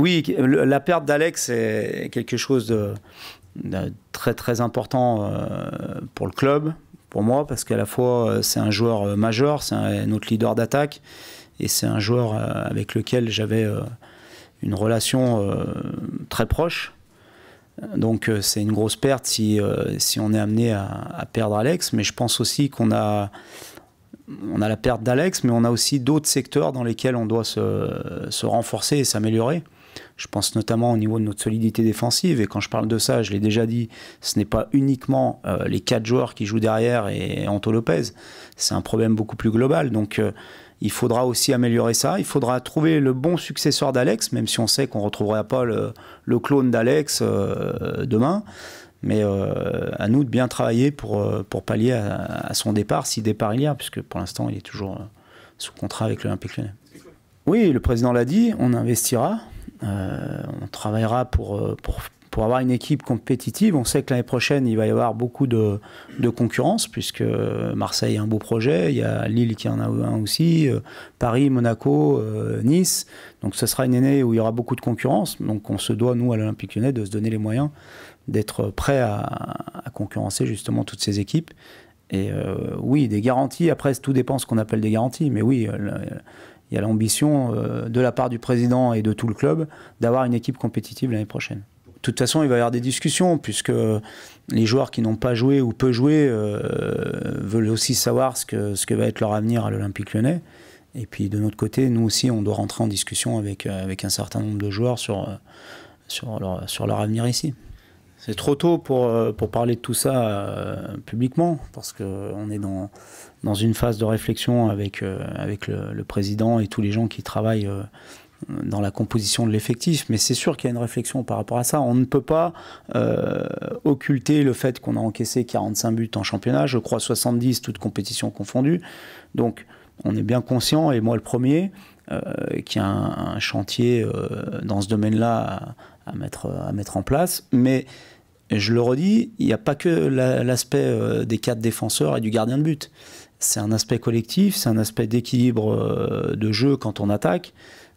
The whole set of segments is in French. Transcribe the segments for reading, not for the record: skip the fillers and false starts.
Oui, la perte d'Alex est quelque chose de très très important pour le club, pour moi, parce qu'à la fois c'est un joueur majeur, c'est notre leader d'attaque, et c'est un joueur avec lequel j'avais une relation très proche. Donc c'est une grosse perte si on est amené à perdre Alex, mais je pense aussi qu'on a la perte d'Alex, mais on a aussi d'autres secteurs dans lesquels on doit se renforcer et s'améliorer. Je pense notamment au niveau de notre solidité défensive, et quand je parle de ça, je l'ai déjà dit, ce n'est pas uniquement les 4 joueurs qui jouent derrière et Anto Lopez, c'est un problème beaucoup plus global. Donc il faudra aussi améliorer ça, il faudra trouver le bon successeur d'Alex, même si on sait qu'on ne retrouvera pas le clone d'Alex demain, mais à nous de bien travailler pour pallier à son départ, si départ il y a, puisque pour l'instant il est toujours sous contrat avec l'Olympique Lyonnais. Oui, le président l'a dit, on investira. On travaillera pour avoir une équipe compétitive. On sait que l'année prochaine, il va y avoir beaucoup de concurrence, puisque Marseille a un beau projet, il y a Lille qui en a un aussi, Paris, Monaco, Nice. Donc ce sera une année où il y aura beaucoup de concurrence. Donc on se doit, nous, à l'Olympique Lyonnais, de se donner les moyens d'être prêts à concurrencer justement toutes ces équipes. Et oui, des garanties. Après, tout dépend de ce qu'on appelle des garanties. Mais oui, il y a l'ambition de la part du président et de tout le club d'avoir une équipe compétitive l'année prochaine. De toute façon, il va y avoir des discussions, puisque les joueurs qui n'ont pas joué ou peu joué veulent aussi savoir ce que va être leur avenir à l'Olympique Lyonnais. Et puis de notre côté, nous aussi, on doit rentrer en discussion avec un certain nombre de joueurs sur leur avenir ici. C'est trop tôt pour parler de tout ça publiquement, parce qu'on est dans une phase de réflexion avec le président et tous les gens qui travaillent dans la composition de l'effectif. Mais c'est sûr qu'il y a une réflexion par rapport à ça. On ne peut pas occulter le fait qu'on a encaissé 45 buts en championnat, je crois 70, toutes compétitions confondues. Donc on est bien conscient, et moi le premier, qu'il y a un chantier dans ce domaine-là à mettre en place. Mais je le redis, il n'y a pas que l'aspect des 4 défenseurs et du gardien de but. C'est un aspect collectif, c'est un aspect d'équilibre de jeu quand on attaque.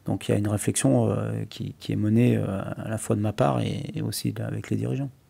Donc il y a une réflexion qui est menée à la fois de ma part et aussi avec les dirigeants.